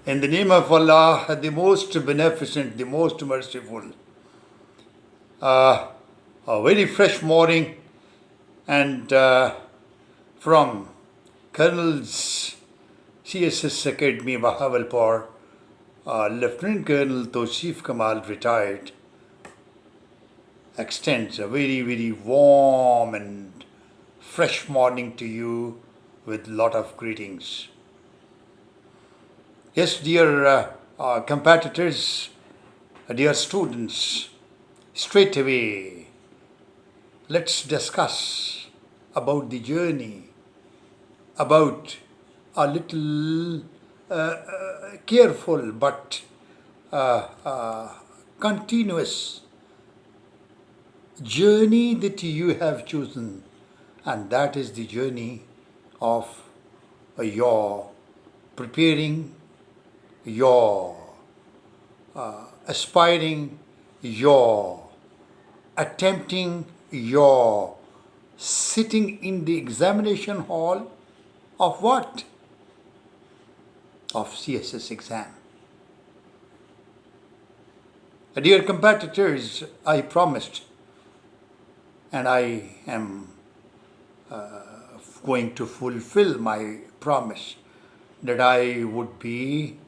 In the name of Allah, the most beneficent, the most merciful. A very fresh morning, and from Colonel's CSS Academy, Bahawalpur, Lieutenant Colonel Tosif Kamal, retired, extends a very, very warm and fresh morning to you with lot of greetings. Yes, dear competitors, dear students, straight away, let's discuss about the journey, about a little careful but continuous journey that you have chosen, and that is the journey of your preparing, your aspiring, your attempting, your sitting in the examination hall of what? Of CSS exam. Dear competitors, I promised, and I am going to fulfill my promise, that I would be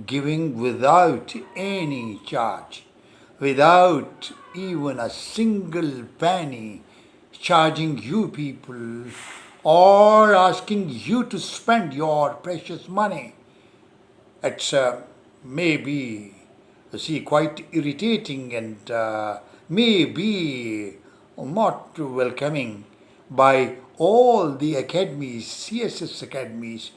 giving without any charge, without even a single penny, charging you people or asking you to spend your precious money. It's maybe, quite irritating and maybe not welcoming by all the academies, CSS academies,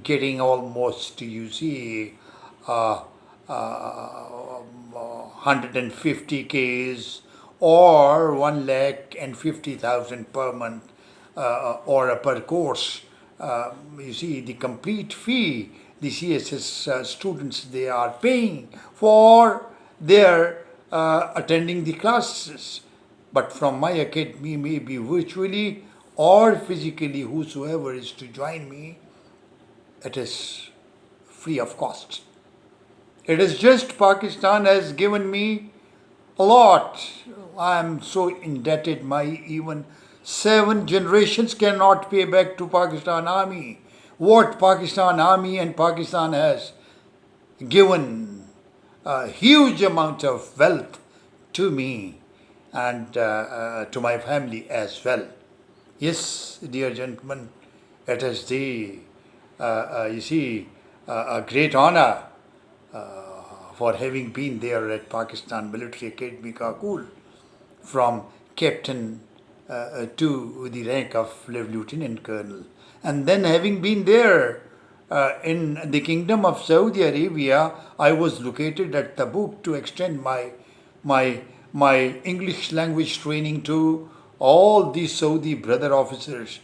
getting almost, 150 Ks or 1,50,000 per month or per course. The complete fee the CSS students, they are paying for their attending the classes. But from my academy, maybe virtually or physically, whosoever is to join me, it is free of cost. It is just Pakistan has given me a lot. I am so indebted, my even 7 generations cannot pay back to Pakistan Army what Pakistan Army and Pakistan has given a huge amount of wealth to me and to my family as well. Yes, dear gentlemen, it is the a great honor for having been there at Pakistan Military Academy Kakul, from captain to the rank of lieutenant colonel, and then having been there in the Kingdom of Saudi Arabia, I was located at Tabuk to extend my English language training to all the Saudi brother officers,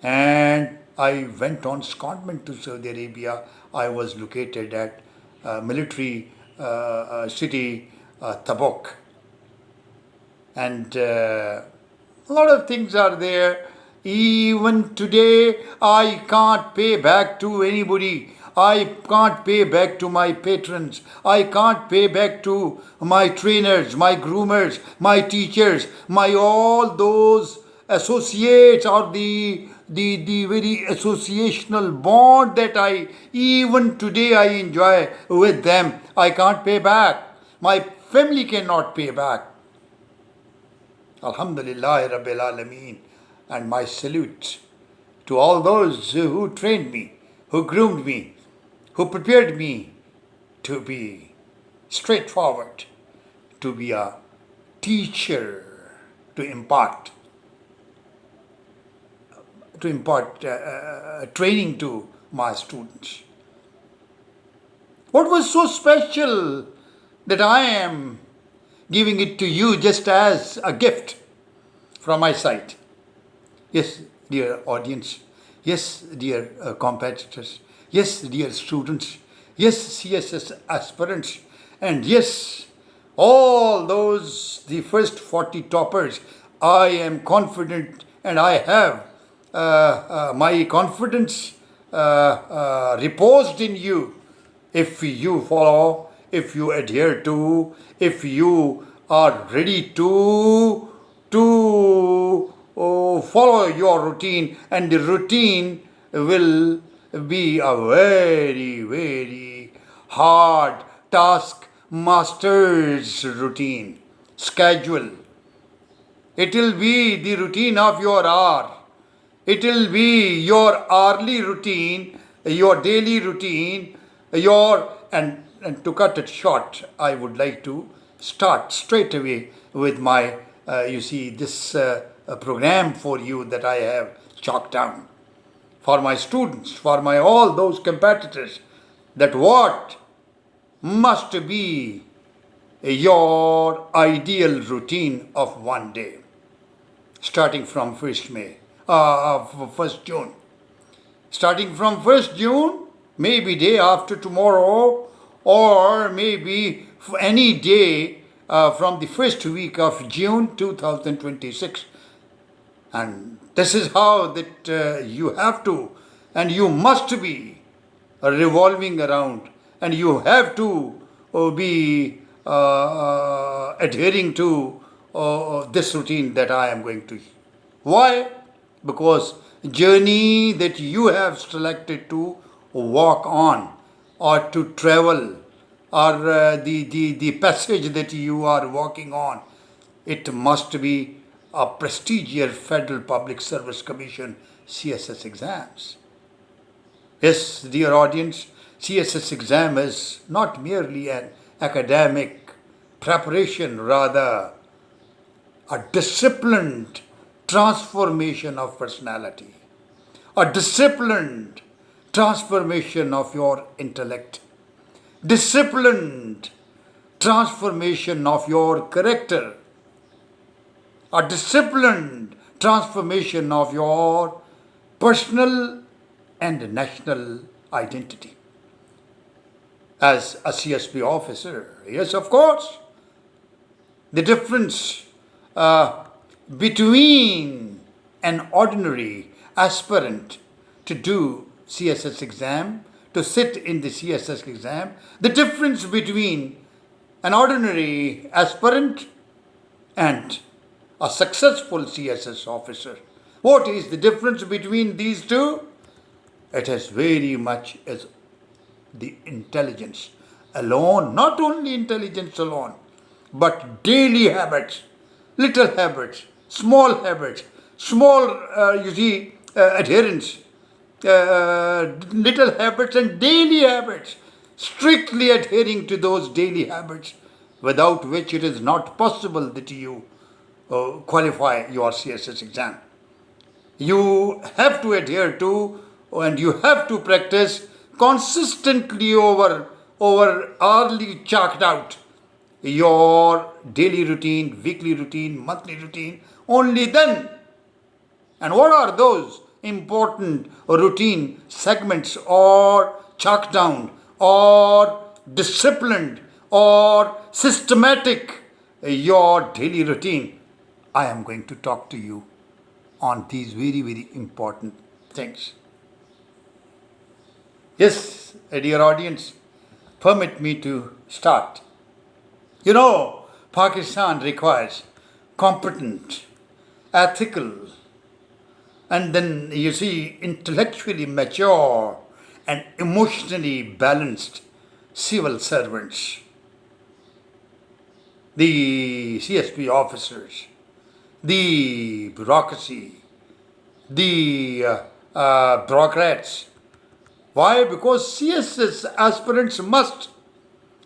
and I went on secondment to Saudi Arabia. I was located at military city Tabuk, and a lot of things are there. Even today, I can't pay back to anybody. I can't pay back to my patrons. I can't pay back to my trainers, my groomers, my teachers, my all those associates, or the very associational bond that I even today I enjoy with them. I can't pay back. My family cannot pay back. Alhamdulillah Rabbil Alameen. And my salute to all those who trained me, who groomed me, who prepared me to be straightforward, to be a teacher, to impart training to my students. What was so special that I am giving it to you just as a gift from my side? Yes, dear audience. Yes, dear competitors. Yes, dear students. Yes, CSS aspirants. And yes, all those, the first 40 toppers. I am confident, and I have my confidence reposed in you, if you follow, if you adhere to, if you are ready to follow your routine, and the routine will be a very, very hard task master's routine, schedule. It will be the routine of your hour. It will be your hourly routine, your daily routine, and to cut it short, I would like to start straight away with my, this program for you that I have chalked down for my students, for my all those competitors, that what must be your ideal routine of one day, starting from 1st June. Starting from 1st June, maybe day after tomorrow, or maybe any day from the first week of June 2026. And this is how that you have to, and you must be revolving around, and you have to be adhering to this routine that I am going to. Why? Because journey that you have selected to walk on, or to travel, or the passage that you are walking on, it must be a prestigious Federal Public Service Commission CSS exams. Yes, dear audience, CSS exam is not merely an academic preparation, rather a disciplined transformation of personality, a disciplined transformation of your intellect, disciplined transformation of your character, a disciplined transformation of your personal and national identity. As a CSP officer, yes, of course, the difference between an ordinary aspirant to do CSS exam, to sit in the CSS exam, the difference between an ordinary aspirant and a successful CSS officer. What is the difference between these two? It is very much as the intelligence alone, not only intelligence alone, but daily habits, little habits, small habits, small, adherence, little habits and daily habits, strictly adhering to those daily habits, without which it is not possible that you qualify your CSS exam. You have to adhere to, and you have to practice consistently over hourly chalked out your daily routine, weekly routine, monthly routine. Only then. And what are those important routine segments, or chalked down, or disciplined, or systematic your daily routine? I am going to talk to you on these very, very important things. Yes, dear audience, permit me to start. You know, Pakistan requires competent, ethical, and then intellectually mature and emotionally balanced civil servants. The CSP officers, the bureaucracy, the bureaucrats. Why? Because CSS aspirants must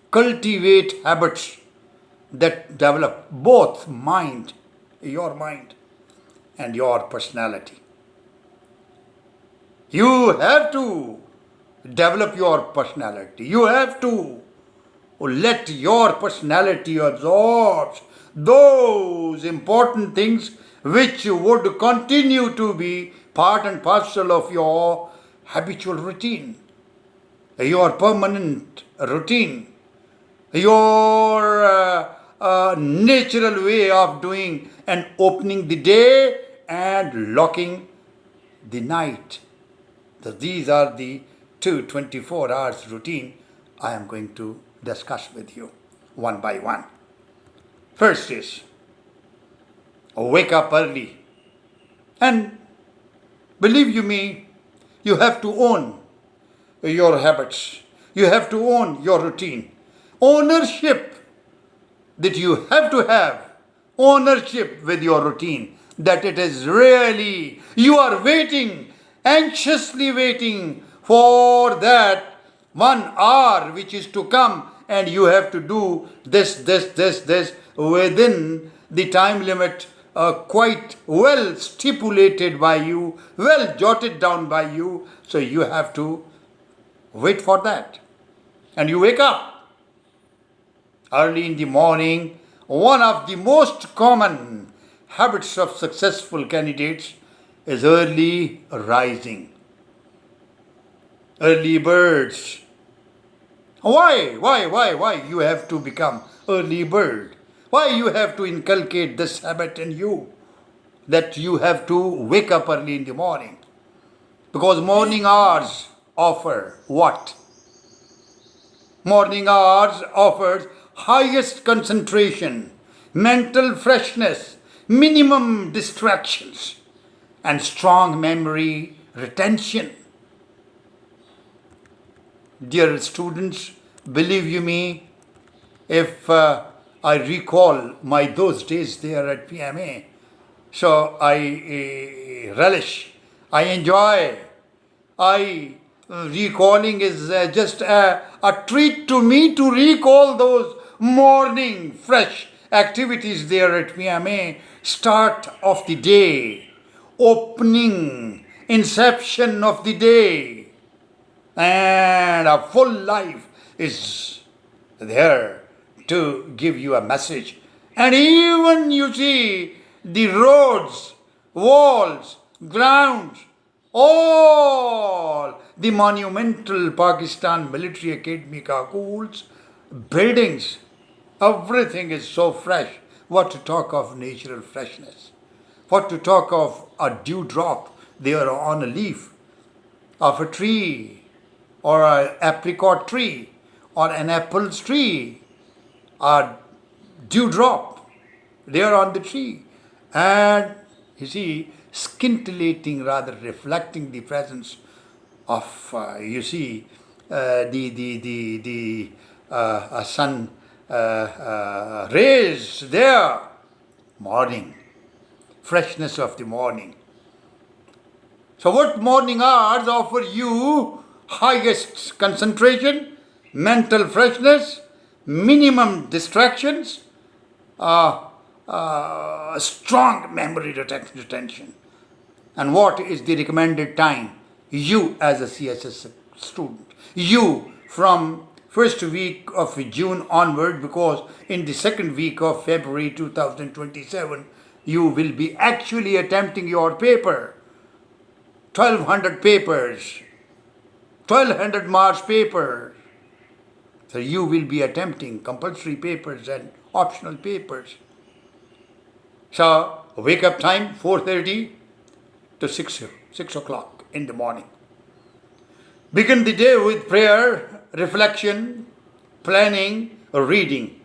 cultivate habits that develop both your mind, and your personality. You have to develop your personality. You have to let your personality absorb those important things which would continue to be part and parcel of your habitual routine, your permanent routine, your natural way of doing and opening the day and locking the night. So these are the 24 hours routine I am going to discuss with you one by one. First is wake up early. And believe you me, you have to own your habits. You have to own your routine. Ownership that you have to have. Ownership with your routine. That it is really, you are waiting, anxiously waiting for that 1 hour which is to come, and you have to do this within the time limit quite well stipulated by you, well jotted down by you. So you have to wait for that. And you wake up early in the morning. One of the most common habits of successful candidates is early rising. Early birds. Why you have to become early bird? Why you have to inculcate this habit in you, that you have to wake up early in the morning? Because morning hours offer what? Morning hours offers highest concentration, mental freshness, minimum distractions, and strong memory retention. Dear students, believe you me, if I recall my those days there at PMA, so I relish, I enjoy, recalling is just a treat to me to recall those morning fresh activities there at PMA. Start of the day, opening, inception of the day, and a full life is there to give you a message. And even you see the roads, walls, grounds, all the monumental Pakistan Military Academy schools, buildings, everything is so fresh. What to talk of natural freshness? What to talk of a dewdrop there on a leaf of a tree, or an apricot tree, or an apple tree, a dewdrop there on the tree, and you see, scintillating, rather reflecting the presence of the sun rays there. Morning, freshness of the morning. So what morning hours offer you highest concentration, mental freshness, minimum distractions, strong memory retention. And what is the recommended time? You as a CSS student, you from first week of June onward, because in the second week of February 2027, you will be actually attempting your paper. 1200 papers, 1200 marks paper. So you will be attempting compulsory papers and optional papers. So wake up time 4:30 to 6 o'clock in the morning. Begin the day with prayer, reflection, planning, reading.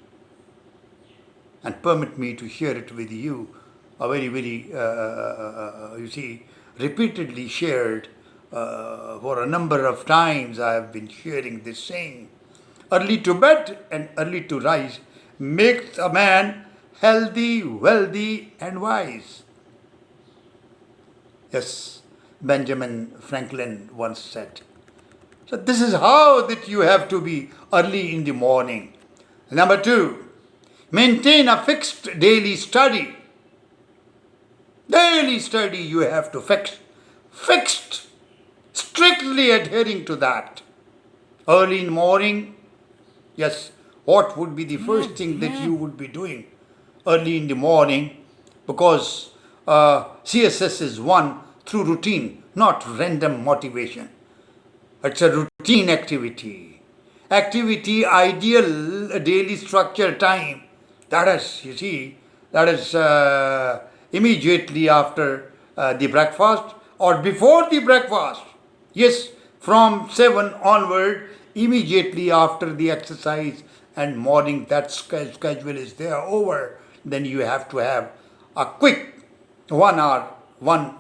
And permit me to share it with you, a very, repeatedly shared for a number of times. I have been sharing this saying. Early to bed and early to rise makes a man healthy, wealthy, and wise. Yes, Benjamin Franklin once said. So this is how that you have to be early in the morning. Number 2, maintain a fixed daily study. Daily study you have to fixed, strictly adhering to that. Early in the morning, yes, what would be the first thing that you would be doing early in the morning? Because CSS is won through routine, not random motivation. It's a routine activity. Ideal daily structure time. That is immediately after the breakfast or before the breakfast. Yes, from 7 onward, immediately after the exercise and morning that schedule is there over, then you have to have a quick 1 hour, 1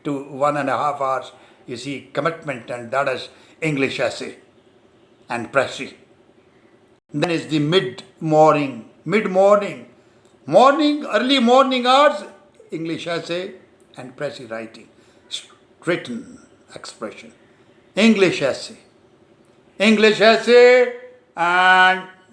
to 1.5 hours, you see, commitment, and that is English essay and pressy. Then is the early morning hours, English essay and pressy writing, written expression, English essay, and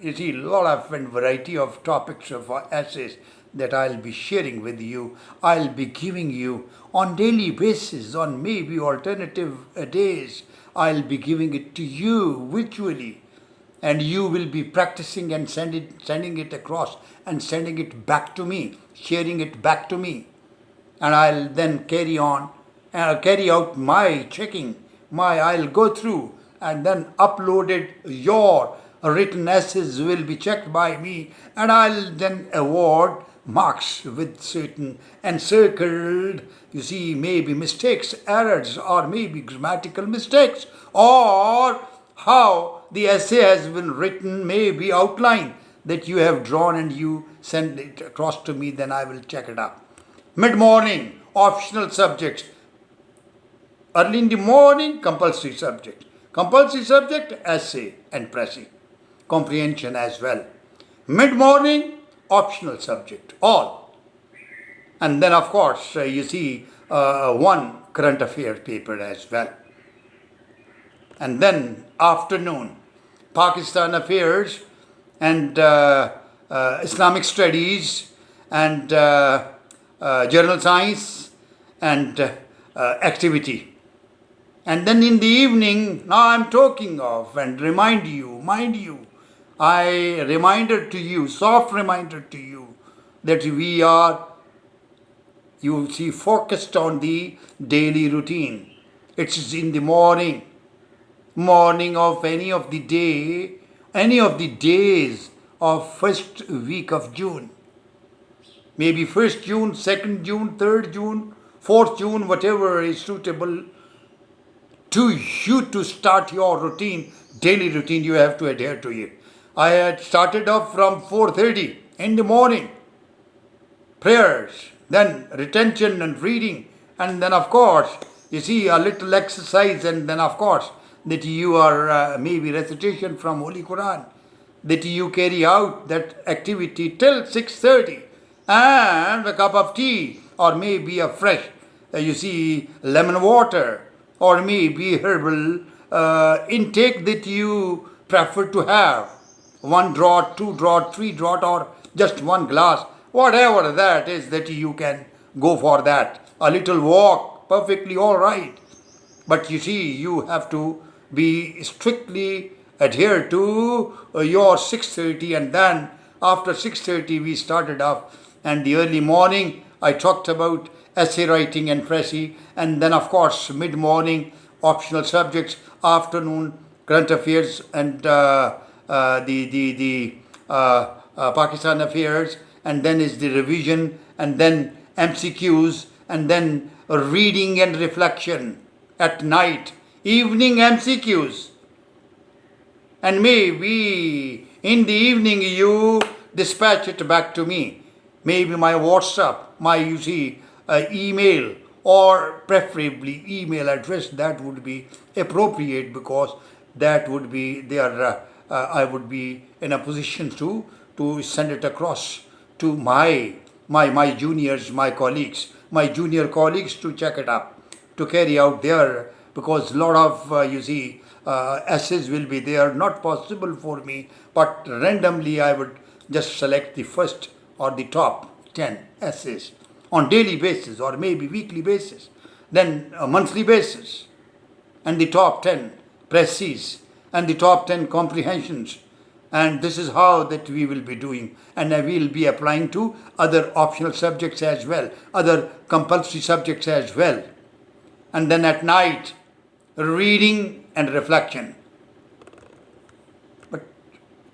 you see, a lot of and variety of topics of essays that I'll be sharing with you. I'll be giving you on daily basis, on maybe alternative days. I'll be giving it to you virtually, and you will be practicing and sending it across and sending it back to me, sharing it back to me, and I'll then carry out my checking. I'll go through and then uploaded your written essays will be checked by me, and I'll then award marks with certain encircled, you see, maybe mistakes, errors, or maybe grammatical mistakes, or how the essay has been written, maybe outline that you have drawn and you send it across to me, then I will check it up. Mid-morning, optional subjects. Early in the morning, compulsory subject. Compulsory subject, essay and pressy. Comprehension as well. Mid-morning, optional subject, all. And then, of course, you see one current affair paper as well. And then afternoon, Pakistan affairs and Islamic studies and general science and activity. And then in the evening, now I'm talking of and mind you, I reminder to you, soft reminder to you, that we are, you see, focused on the daily routine. It's in the morning of any of the days of first week of June. Maybe 1st June, 2nd June, 3rd June, 4th June, whatever is suitable to you to start your routine, daily routine, you have to adhere to it. I had started off from 4:30 in the morning, prayers, then retention and reading, and then of course, you see, a little exercise, and then of course, that you are maybe recitation from Holy Quran, that you carry out that activity till 6:30, and a cup of tea, or maybe a fresh, you see, lemon water, or maybe herbal intake that you prefer to have. 1 draught, 2 draught, 3 draught, or just 1 glass, whatever that is, that you can go for that. A little walk, perfectly all right. But you see, you have to be strictly adhere to your 6:30, and then after 6:30 we started off, and the early morning I talked about essay writing and pressy, and then of course mid-morning optional subjects, afternoon current affairs and Pakistan affairs, and then is the revision, and then MCQs, and then reading and reflection at night, evening MCQs, and maybe in the evening you dispatch it back to me, maybe my WhatsApp, my email, or preferably email address. That would be appropriate, because that would be there. I would be in a position to send it across to my juniors, my junior colleagues to check it up, to carry out there, because a lot of essays will be there, not possible for me, but randomly I would just select the first or the top 10 essays on daily basis, or maybe weekly basis, then a monthly basis, and the top 10 presses and the top 10 comprehensions. And this is how that we will be doing, and I will be applying to other optional subjects as well, other compulsory subjects as well. And then at night, reading and reflection. But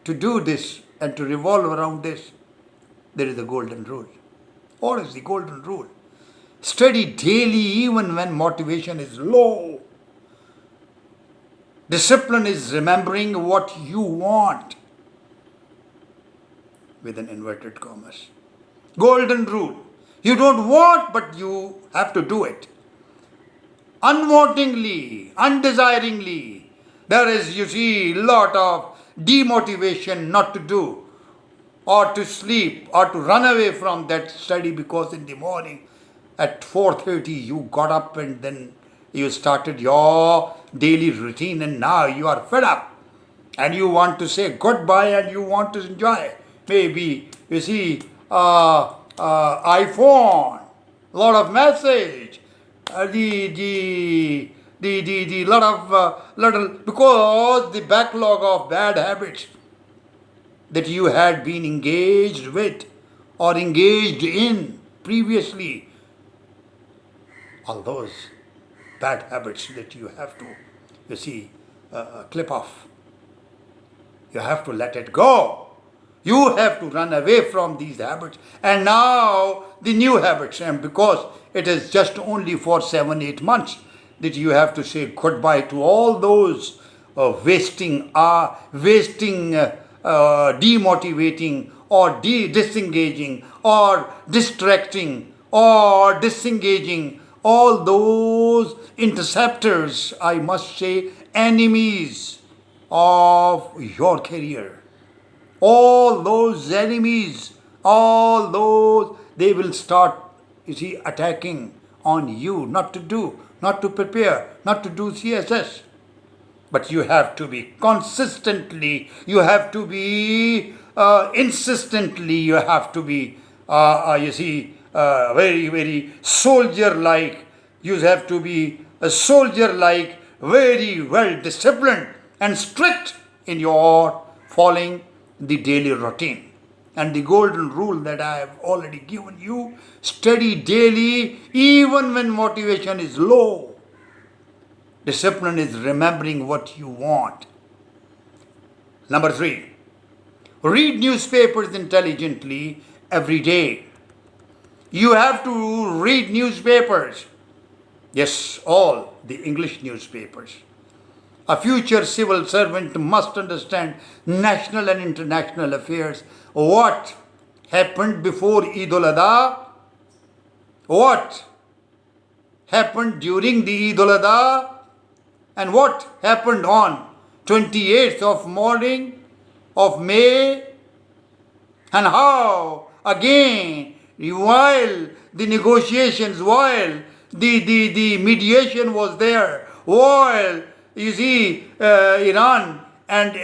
to do this and to revolve around this, there is a golden rule. What is the golden rule? Study daily even when motivation is low. Discipline is remembering what you want, with an inverted commas. Golden rule. You don't want, but you have to do it. Unwantingly, undesiringly, there is, you see, lot of demotivation not to do, or to sleep, or to run away from that study, because in the morning at 4:30 you got up and then you started your daily routine, and now you are fed up and you want to say goodbye and you want to enjoy. Maybe, you see, iPhone, lot of message, the lot of little, because the backlog of bad habits that you had been engaged with or engaged in previously, all those bad habits that you have to, you see, clip off. You have to let it go. You have to run away from these habits. And now the new habits, and because it is just only for 7-8 months that you have to say goodbye to all those demotivating or disengaging or distracting or disengaging, all those interceptors, I must say, enemies of your career. All those enemies, all those, they will start, you see, attacking on you, not to do, not to prepare, not to do CSS. But you have to be consistently, you have to be insistently, you have to be, you see, very, very soldier-like. You have to be a soldier-like, very well disciplined and strict in your following the daily routine. And the golden rule that I have already given you, study daily even when motivation is low. Discipline is remembering what you want. Number 3, read newspapers intelligently every day. You have to read newspapers. Yes, all the English newspapers. A future civil servant must understand national and international affairs. What happened before Eid al-Adha? What happened during the Eid al-Adha? And what happened on 28th of morning of May? And how, again, while the negotiations, while the mediation was there, while, you see, Iran and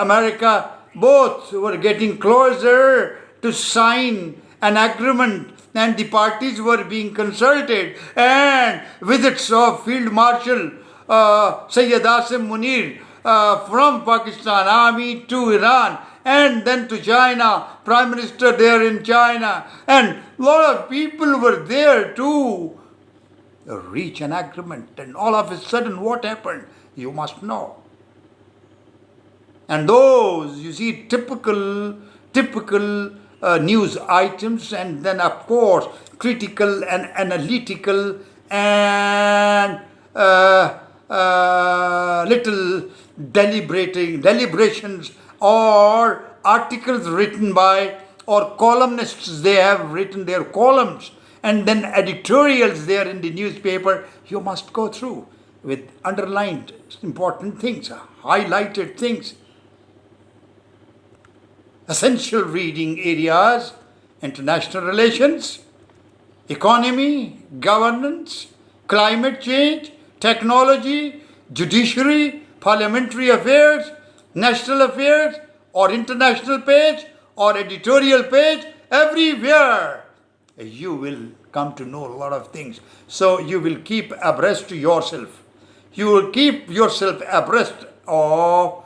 America both were getting closer to sign an agreement, and the parties were being consulted, and visits of Field Marshal Sayyid Asim Munir from Pakistan Army to Iran, and then to China, Prime Minister there in China, and a lot of people were there to reach an agreement. And all of a sudden, what happened? You must know. And those, you see, typical news items, and then of course critical and analytical and little deliberations or articles written by, or columnists, they have written their columns, and then editorials there in the newspaper. You must go through with underlined important things, highlighted things. Essential reading areas: international relations, economy, governance, climate change, technology, judiciary, parliamentary affairs, national affairs, or international page, or editorial page. Everywhere you will come to know a lot of things. So you will keep abreast to yourself. You will keep yourself abreast, or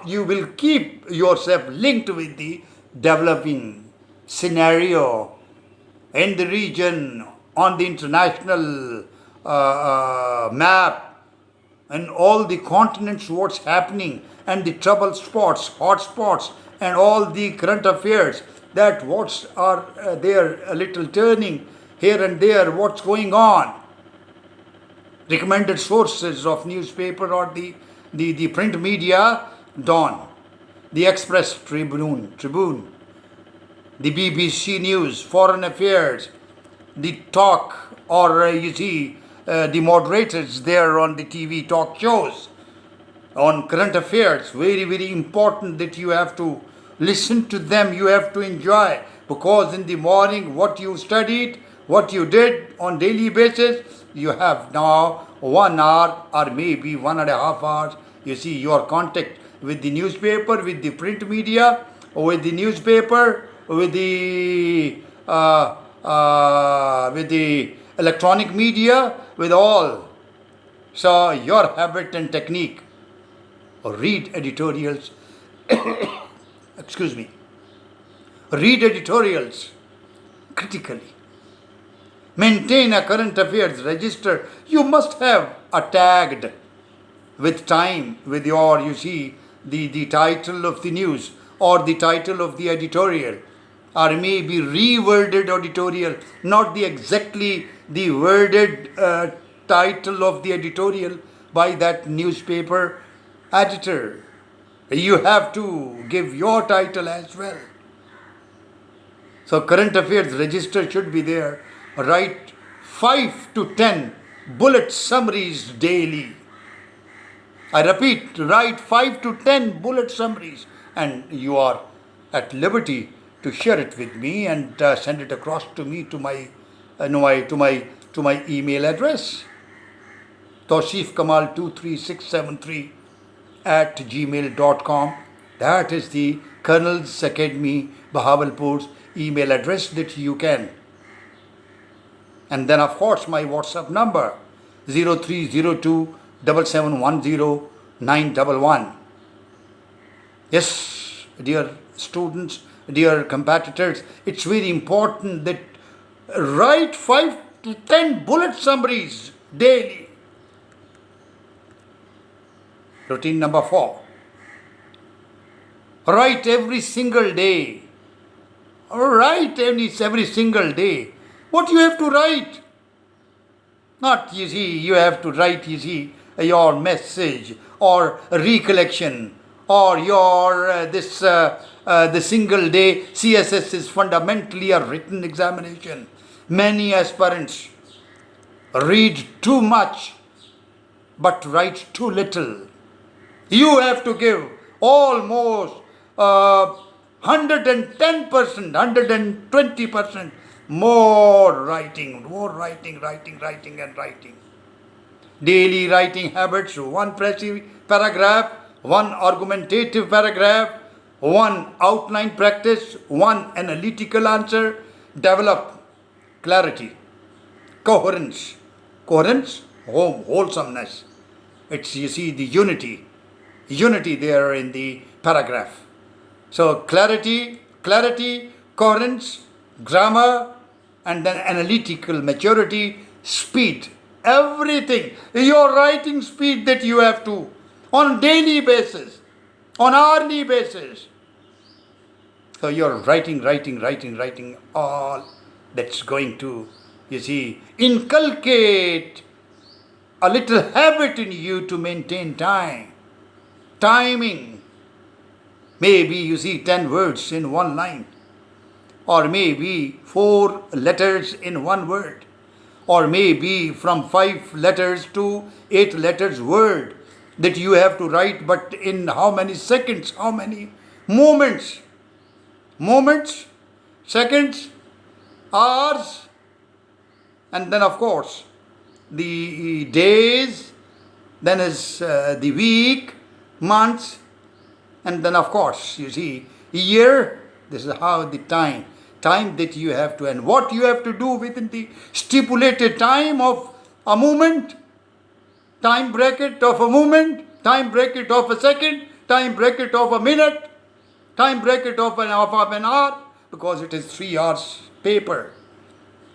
you will keep yourself linked with the developing scenario in the region, on the international map, and all the continents, what's happening, and the trouble spots, hot spots, and all the current affairs, that what's are there, a little turning here and there, what's going on. Recommended sources of newspaper, or the the print media, Dawn, the Express, Tribune, the BBC News, Foreign Affairs, the talk, or the moderators there on the TV talk shows, on current affairs, very, very important that you have to listen to them, you have to enjoy, because in the morning what you studied, what you did on daily basis, you have now 1 hour or maybe 1.5 hours, your contact with the newspaper, with the print media, with the newspaper, with the electronic media, with all. So your habit and technique, read editorials, excuse me, read editorials critically. Maintain a current affairs register. You must have a tagged with time, with your, the title of the news or the title of the editorial, or maybe reworded editorial, not the exactly the worded title of the editorial by that newspaper editor. You have to give your title as well. So current affairs register should be there. Write 5 to 10 bullet summaries daily. I repeat, write 5 to 10 bullet summaries, and you are at liberty to share it with me and send it across to me to my email address, tawseefkamal23673 @gmail.com. That is the Colonel's Academy Bahawalpur's email address that you can. And then of course my WhatsApp number 0302 7710 911. Yes, dear students, dear competitors, it's very important that write 5 to 10 bullet summaries daily. Routine number 4. Write every single day. Write every single day. What you have to write? Not, you have to write, your message or recollection or your the single day. CSS is fundamentally a written examination. Many aspirants read too much but write too little. You have to give almost 110%, 120% more writing. Daily writing habits: 1 paragraph, 1 argumentative paragraph, 1 outline practice, 1 analytical answer. Develop clarity, coherence, wholesomeness. It's, the unity there in the paragraph. So clarity, coherence, grammar, and then analytical maturity, speed, everything. Your writing speed that you have to, on daily basis, on hourly basis. So you're writing, all that's going to, inculcate a little habit in you to maintain timing. Maybe 10 words in 1 line, or maybe 4 letters in 1 word, or maybe from 5 letters to 8 letters word that you have to write, but in how many seconds, how many moments, seconds, hours, and then of course the days, then is the week, months, and then of course year. This is how the time that you have to, and what you have to do within the stipulated time of a moment, time bracket of a moment, time bracket of a second, time bracket of a minute, time bracket of an hour, because it is 3 hours paper.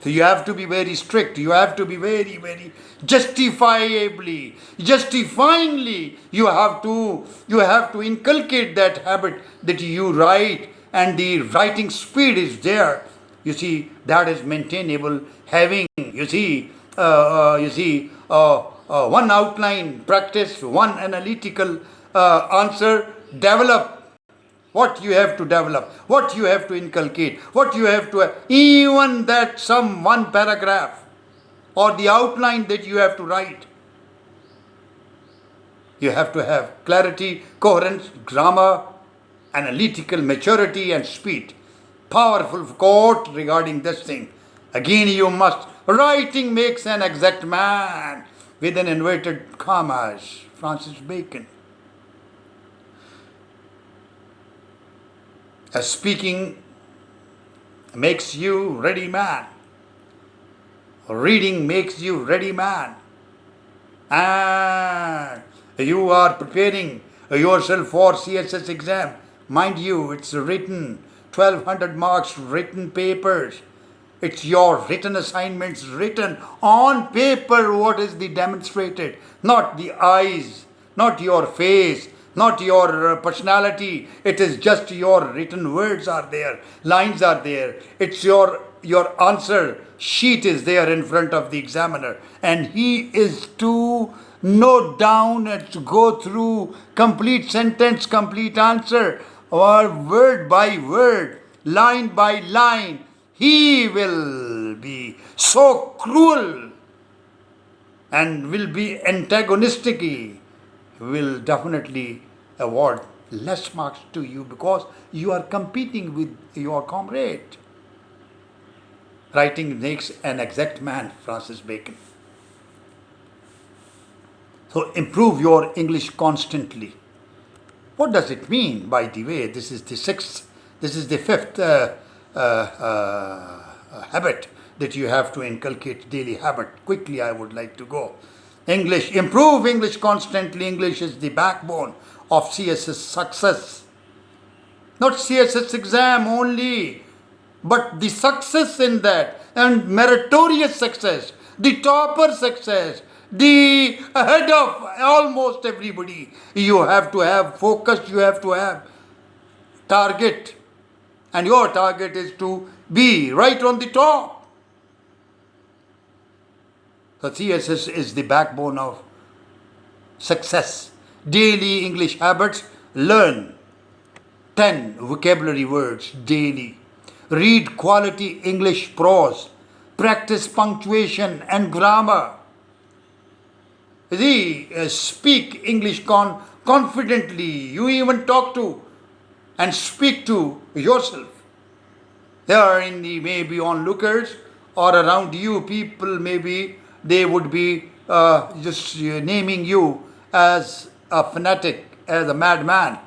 So you have to be very strict. You have to be very, very justifyingly. You have to inculcate that habit that you write, and the writing speed is there. That is maintainable. Having one outline, practice one analytical answer, develop what you have to develop, what you have to inculcate, what you have to, even that some one paragraph or the outline that you have to write. You have to have clarity, coherence, grammar, analytical maturity and speed. Powerful quote regarding this thing. Again, you must. Writing makes an exact man, with an inverted commas. Francis Bacon. Speaking makes you ready man. Reading makes you ready man. And you are preparing yourself for CSS exam. Mind you, it's written 1200 marks written papers. It's your written assignments written on paper. What is the demonstrated? Not the eyes, not your face, not your personality. It is just your written words are there, lines are there. It's your answer sheet is there in front of the examiner, and he is to note down and to go through complete sentence, complete answer, or word by word, line by line. He will be so cruel and will be antagonistic. He will definitely award less marks to you because you are competing with your comrade. Writing makes an exact man, Francis Bacon. So improve your English constantly. What does it mean, by the way? This is the fifth habit that you have to inculcate, daily habit. Quickly, I would like to go. English, improve English constantly. English is the backbone of CSS success. Not CSS exam only, but the success in that, and meritorious success, the topper success, the ahead of almost everybody. You have to have focus, you have to have target, and your target is to be right on the top. So CSS is the backbone of success. Daily English habits. Learn 10 vocabulary words daily. Read quality English prose. Practice punctuation and grammar. Speak English confidently. You even talk to and speak to yourself. There are in the maybe onlookers or around you people, maybe they would be just naming you as a fanatic, as a madman,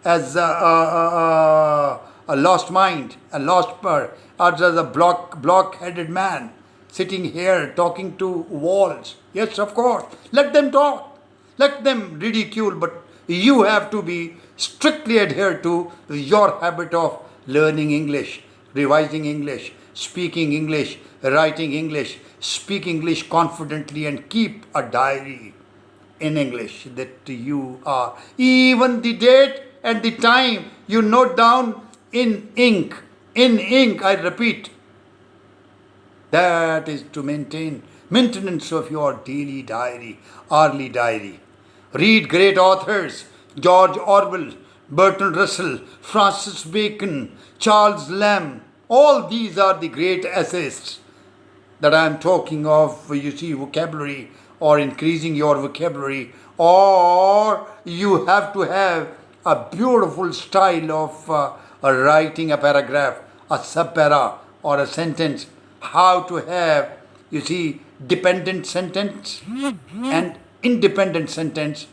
as a lost mind, a lost or as a block-headed man sitting here talking to walls. Yes, of course. Let them talk. Let them ridicule, but you have to be strictly adhere to your habit of learning English, revising English, speaking English, writing English, speak English confidently, and keep a diary in English that you are. Even the date and the time you note down in ink. In ink, I repeat. That is to maintenance of your daily diary, hourly diary. Read great authors, George Orwell, Bertrand Russell, Francis Bacon, Charles Lamb. All these are the great essayists that I am talking of. You see, vocabulary or increasing your vocabulary, or you have to have a beautiful style of writing a paragraph, a subpara or a sentence. How to have, you see, dependent sentence and independent sentence.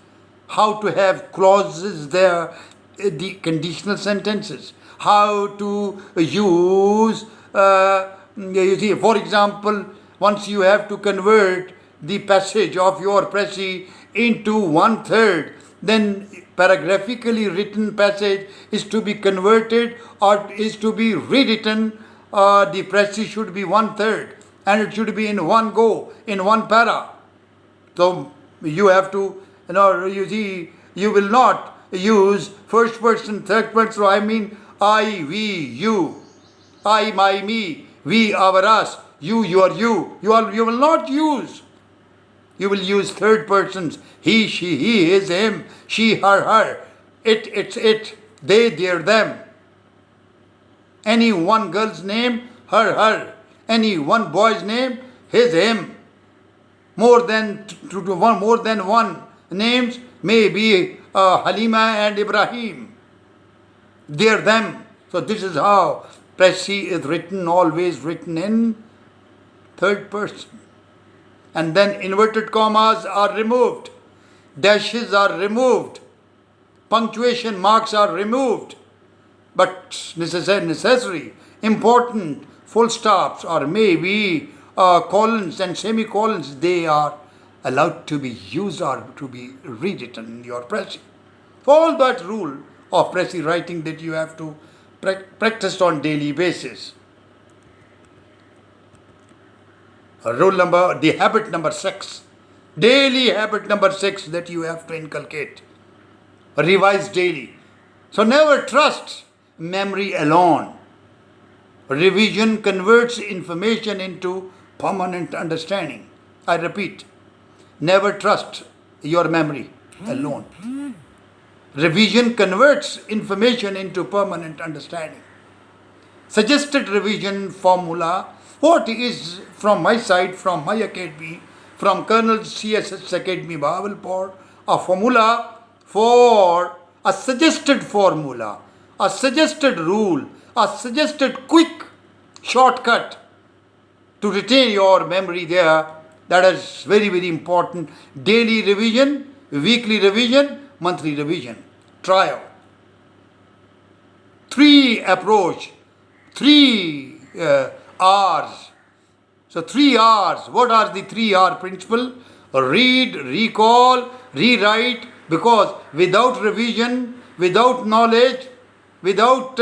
How to have clauses there, the conditional sentences. How to use, you see, for example, once you have to convert the passage of your précis into 1/3, then paragraphically written passage is to be converted or is to be rewritten. The précis should be 1/3 and it should be in one go, in one para. So you have to, you see, you will not use first person, third person. So I mean I, we, you, I, my, me, we, our, us, you, your, you. You will not use You will use third persons. He, she, he, his, him, she, her, her. It, it's it. They, their, them. Any one girl's name, her, her. Any one boy's name, his, him. More than one names may be Halima and Ibrahim. Their, them. So this is how Presi is written, always written in third person. And then inverted commas are removed. Dashes are removed. Punctuation marks are removed. But necessary, important full stops or maybe colons and semicolons, they are allowed to be used or to be rewritten in your Presi. All that rule of Presi writing that you have to practice on daily basis. The habit number 6. Daily habit number 6 that you have to inculcate. Revise daily. So never trust memory alone. Revision converts information into permanent understanding. I repeat, never trust your memory alone. Revision converts information into permanent understanding. Suggested revision formula. What is from my side, from my academy, from Colonel CSS Academy Bahawalpur, a formula for a suggested formula, a suggested rule, a suggested quick shortcut to retain your memory there. That is very, very important. Daily revision, weekly revision, monthly revision. Trial. 3 approach, 3 R's. So 3 R's. What are the 3 R principle? Read, recall, rewrite. Because without revision, without knowledge, without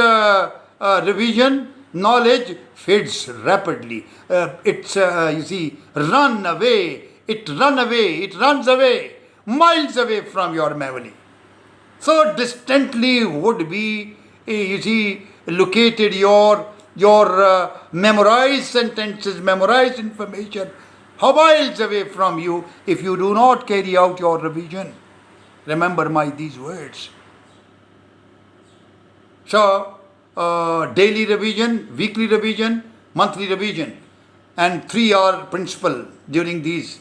revision, knowledge fades rapidly. You see, run away. It runs away, miles away from your memory. So distantly would be, you see, located your memorized sentences, memorized information, miles away from you if you do not carry out your revision. Remember these words. So, daily revision, weekly revision, monthly revision, and 3 R principle during these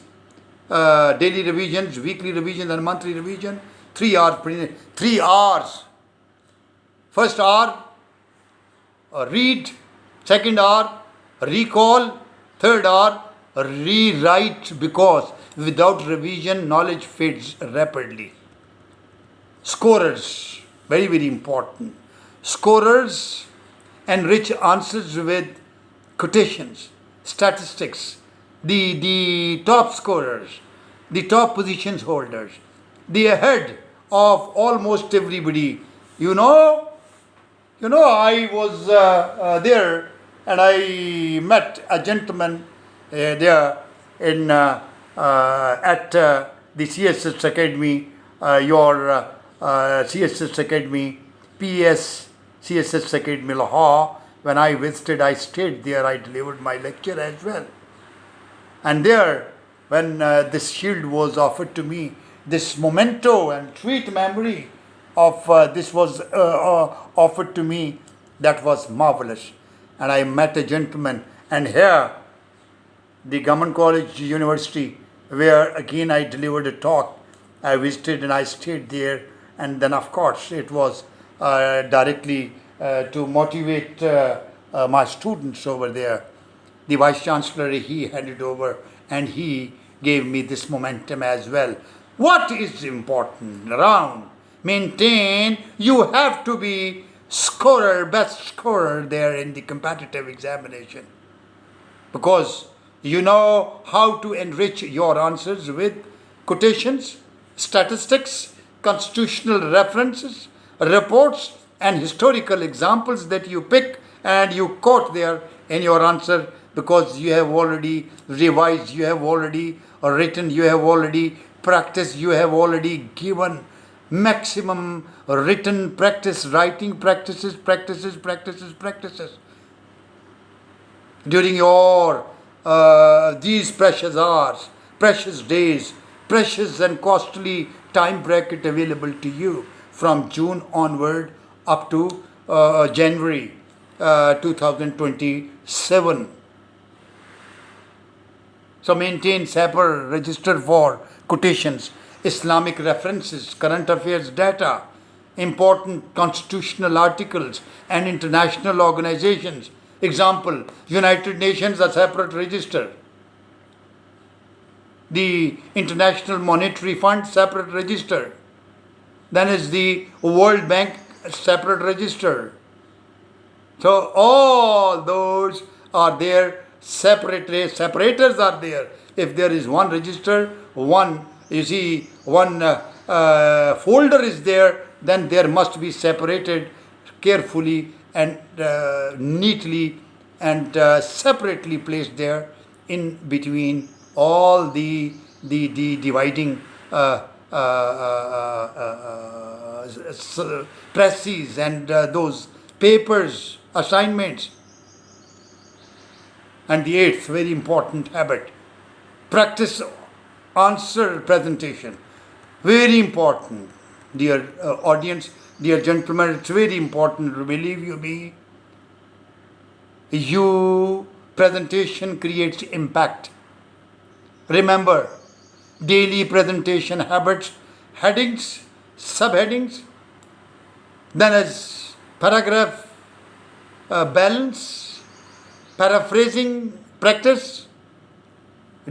daily revisions, weekly revisions, and monthly revision. 3 R's. First R, read. Second R, recall. Third R, rewrite, because without revision, knowledge fades rapidly. Scorers, very, very important. Scorers enrich answers with quotations, statistics, the top scorers, the top positions holders, the ahead of almost everybody. You know, I was there and I met a gentleman there in at the CSS Academy, CSS Academy, PS CSS Academy Lahore. When I visited, I stayed there, I delivered my lecture as well. And there, when this shield was offered to me, this memento and sweet memory of this was offered to me, that was marvelous. And I met a gentleman, and here, the Government College University, where again I delivered a talk, I visited and I stayed there, and then of course it was directly to motivate my students over there. The Vice Chancellor, he handed over and he gave me this momentum as well. What is important around? Maintain, you have to be best scorer there in the competitive examination. Because you know how to enrich your answers with quotations, statistics, constitutional references, reports, and historical examples that you pick and you quote there in your answer, because you have already revised, you have already written, you have already practiced, you have already given maximum written practice, writing practices during your these precious hours. precious days, precious and costly time bracket available to you from June onward up to January 2027. So maintain SAPR register for quotations, Islamic references, current affairs data, important constitutional articles and international organizations. Example, United Nations, a separate register. The International Monetary Fund, separate register. Then is the World Bank, separate register. So all those are there, separators are there. If there is one register, one folder is there, then there must be separated carefully and neatly and separately placed there in between all the dividing presses and those papers, assignments. And the eighth very important habit, practice answer presentation. Very important, dear audience, dear gentlemen, it's very important, believe you me. Presentation creates impact. Remember, daily presentation habits, headings, subheadings, then as paragraph balance, paraphrasing practice,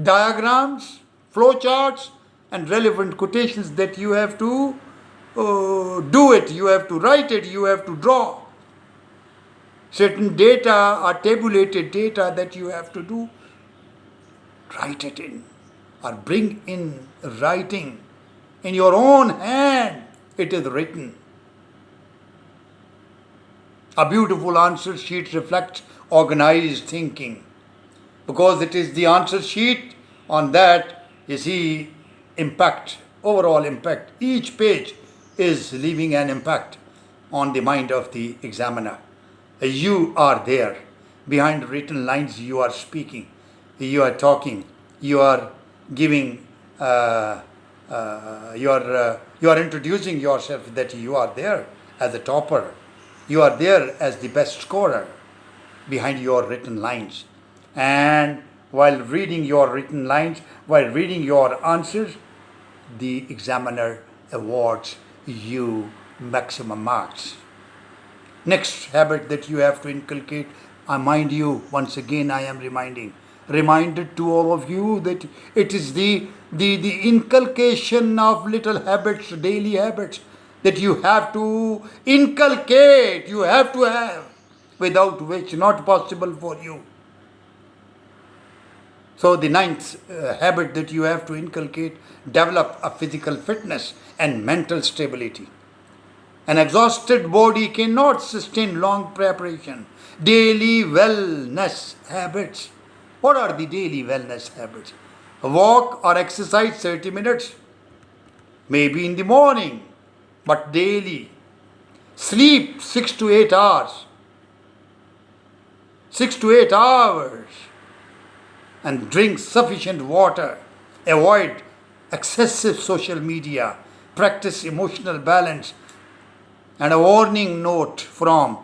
diagrams, flowcharts, and relevant quotations that you have to do it, you have to write it, you have to draw. Certain data are tabulated data that you have to do. Write it in or bring in writing in your own hand. It is written. A beautiful answer sheet reflects organized thinking, because it is the answer sheet on that you see impact, overall impact. Each page is leaving an impact on the mind of the examiner. You are there. Behind written lines you are speaking, you are talking, you are giving, you are introducing yourself that you are there as a topper. You are there as the best scorer behind your written lines. And while reading your written lines, while reading your answers, the examiner awards you maximum marks. Next habit that you have to inculcate, mind you, once again I am reminded to all of you that it is the inculcation of little habits, daily habits, that you have to inculcate, you have to have, without which not possible for you. So the ninth habit that you have to inculcate, develop a physical fitness and mental stability. An exhausted body cannot sustain long preparation. Daily wellness habits. What are the daily wellness habits? Walk or exercise 30 minutes, maybe in the morning, but daily. Sleep 6 to 8 hours. 6 to 8 hours. And drink sufficient water. Avoid excessive social media. Practice emotional balance. And a warning note from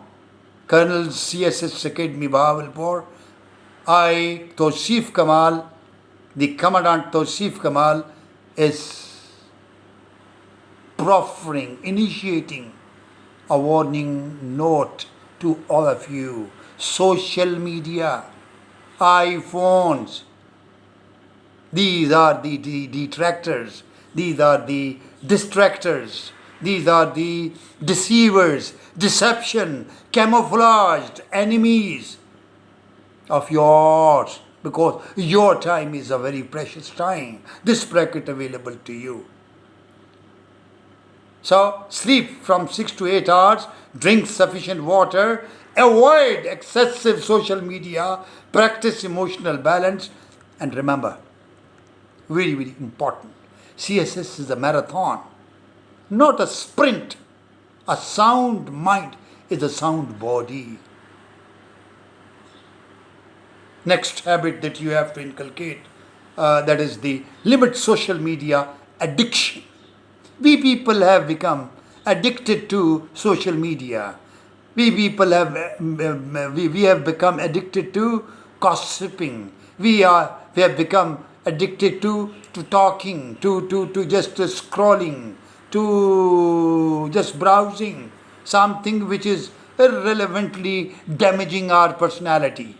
Colonel CSS Academy Bahawalpur, I, Tawseef Kamal, the Commandant Tawseef Kamal, is proffering, initiating a warning note to all of you. Social media, iPhones, these are the detractors, these are the distractors, these are the deceivers, deception, camouflaged enemies of yours, because your time is a very precious time. This bracket available to you. So sleep from 6 to 8 hours, drink sufficient water, avoid excessive social media, practice emotional balance, and remember, very, very important, CSS is a marathon, not a sprint. A sound mind is a sound body. Next habit that you have to inculcate, that is the limit social media addiction. We people have become addicted to social media. We people have we have become addicted to gossiping. We have become addicted to talking, to just scrolling, to just browsing something which is irrelevantly damaging our personality.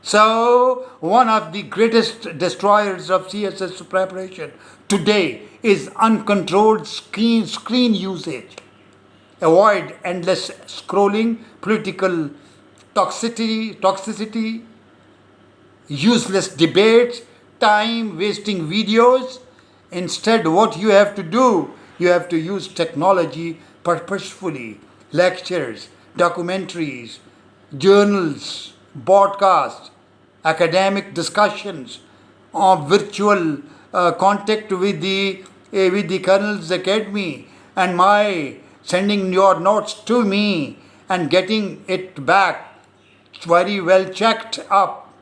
So, one of the greatest destroyers of CSS preparation today is uncontrolled screen usage. Avoid endless scrolling, political toxicity, useless debates, time wasting videos. Instead, what you have to do, you have to use technology purposefully. Lectures, documentaries, journals, podcasts, academic discussions, virtual contact with the Colonel's Academy, and my sending your notes to me and getting it back very well checked up,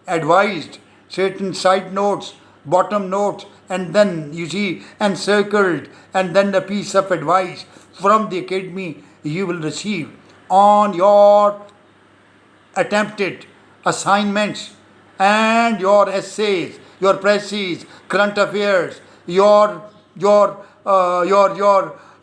advised, certain side notes, bottom notes, and then you see encircled, and then a piece of advice from the academy you will receive on your attempted assignments and your essays, your presses, current affairs, your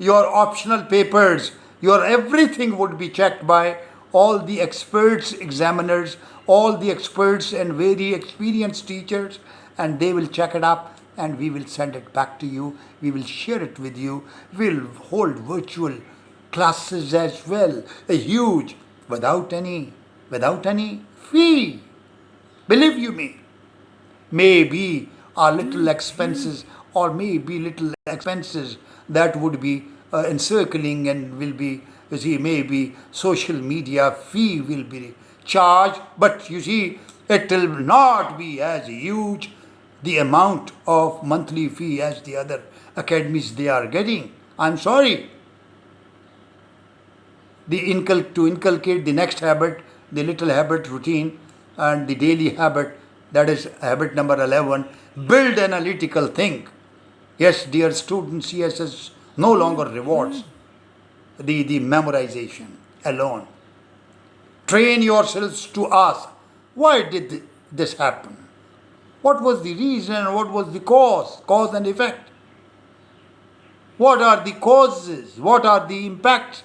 optional papers, your everything would be checked by all the experts, examiners, all the experts and very experienced teachers, and they will check it up and we will send it back to you. We will share it with you. We'll hold virtual classes as well, a huge, without any fee. Believe you me, maybe our little expenses or maybe little expenses that would be encircling and will be, you see, maybe social media fee will be charged, but you see, it will not be as huge the amount of monthly fee as the other academies they are getting. I'm sorry. To inculcate the next habit, the little habit routine and the daily habit, that is habit number 11, build analytical think. Yes, dear students, CSS no longer rewards the memorization alone. Train yourselves to ask, why did this happen? What was the reason? What was the cause and effect? What are the causes? What are the impacts?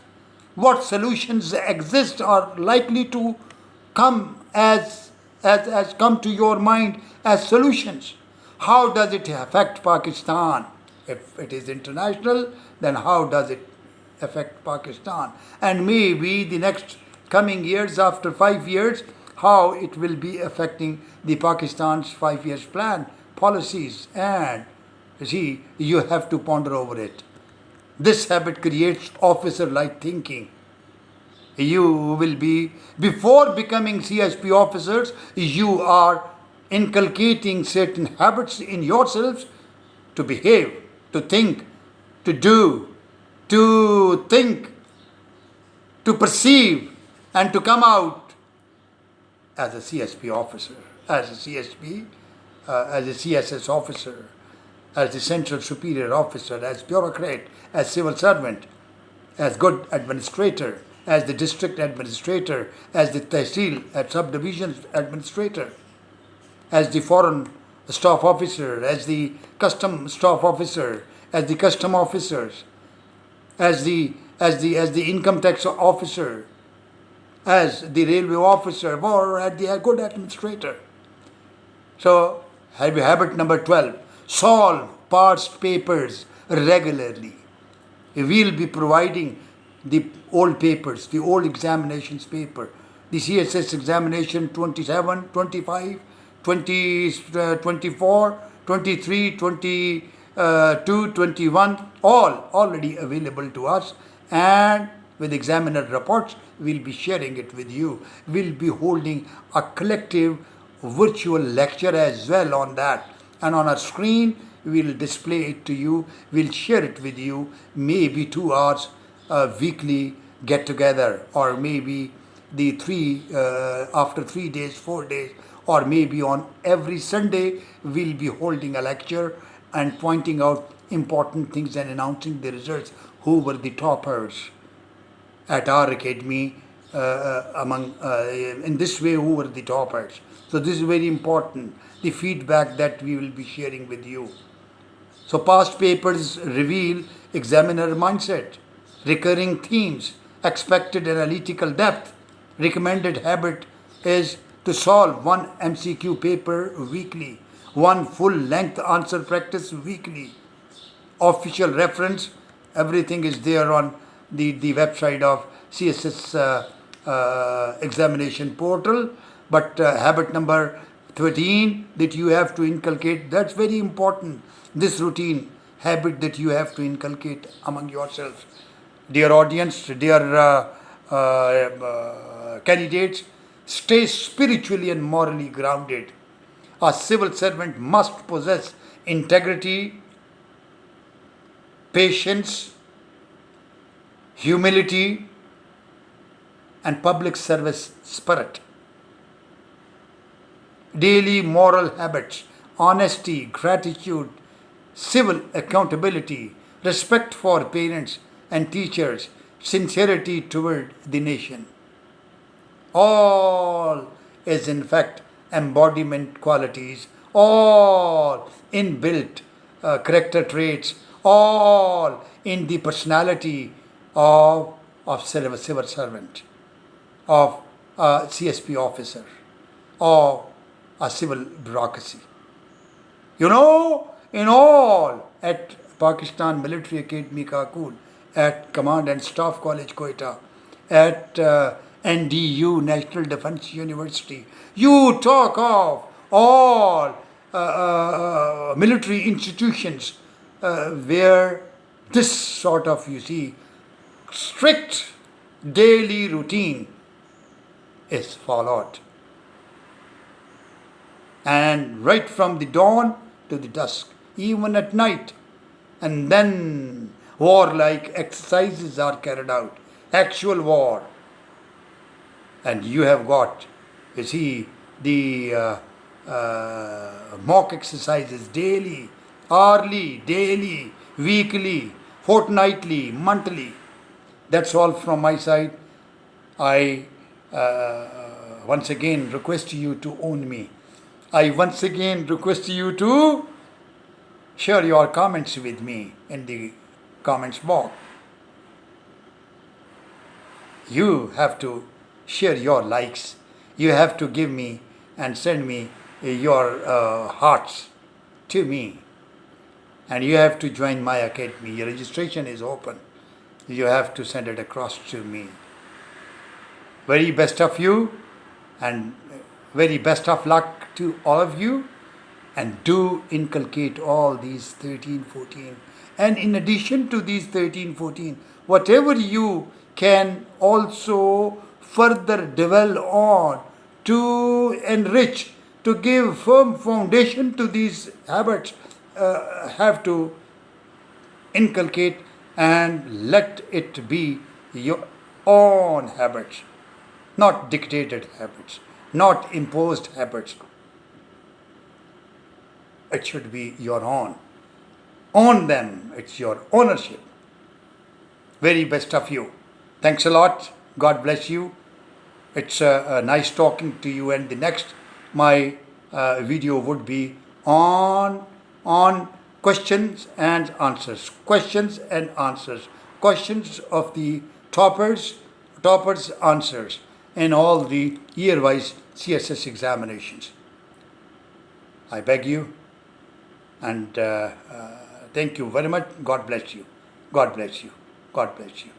What solutions exist or likely to come as come to your mind as solutions? How does it affect Pakistan? If it is international, then how does it affect Pakistan? And maybe the next coming years, after 5 years, how it will be affecting the Pakistan's 5 years plan, policies, and you see, you have to ponder over it. This habit creates officer-like thinking. You will be, before becoming CSP officers, you are inculcating certain habits in yourselves to behave, to think, to do, to think, to perceive, and to come out as a CSP officer, as a CSP, as a CSS officer, as the central superior officer, as bureaucrat, as civil servant, as good administrator, as the district administrator, as the tehsil and subdivision administrator, as the foreign staff officer, as the custom staff officer, as the custom officers, as the income tax officer, as the railway officer, or as the good administrator. So, habit number 12, solve past papers regularly. We will be providing the old papers, the old examinations paper, the CSS examination 27, 25, 20, 24, 23, 22, 21, all already available to us, and with examiner reports, we'll be sharing it with you. We'll be holding a collective virtual lecture as well on that, and on our screen we'll display it to you. We'll share it with you, maybe 2 hours weekly get together, or maybe the after 3 days, 4 days, or maybe on every Sunday, we'll be holding a lecture and pointing out important things and announcing the results, who were the toppers at our academy, in this way, who were the toppers. So this is very important, the feedback that we will be sharing with you. So past papers reveal examiner mindset, recurring themes, expected analytical depth. Recommended habit is to solve one MCQ paper weekly, one full length answer practice weekly. Official reference, everything is there on the website of CSS examination portal. But habit number 13 that you have to inculcate, that's very important. This routine habit that you have to inculcate among yourselves. Dear audience, dear candidates, stay spiritually and morally grounded. A civil servant must possess integrity, patience, humility, and public service spirit. Daily moral habits, honesty, gratitude, civil accountability, respect for parents and teachers, sincerity toward the nation. All is in fact embodiment qualities, all inbuilt character traits, all in the personality of civil servant, of a CSP officer, of a civil bureaucracy. You know, in all, at Pakistan Military Academy Kakul, at Command and Staff College Quetta, at NDU National Defence University, you talk of all military institutions where this sort of, you see, strict daily routine is followed. And right from the dawn to the dusk, even at night. And then warlike exercises are carried out, actual war. And you have got, you see, the mock exercises daily, hourly, daily, weekly, fortnightly, monthly. That's all from my side. I once again request you to own me. I once again request you to share your comments with me in the comments box. You have to share your likes. You have to give me and send me your hearts to me. And you have to join my academy. Your registration is open. You have to send it across to me. Very best of you and very best of luck to all of you, and do inculcate all these 13, 14. And in addition to these 13, 14, whatever you can also further dwell on to enrich, to give firm foundation to these habits, have to inculcate and let it be your own habits, not dictated habits, not imposed habits. It should be your own. Own them. It's your ownership. Very best of you. Thanks a lot. God bless you. It's nice talking to you. And the next, my video would be on questions and answers. Questions and answers. Questions of the toppers answers in all the year-wise CSS examinations. I beg you, and thank you very much. God bless you. God bless you. God bless you.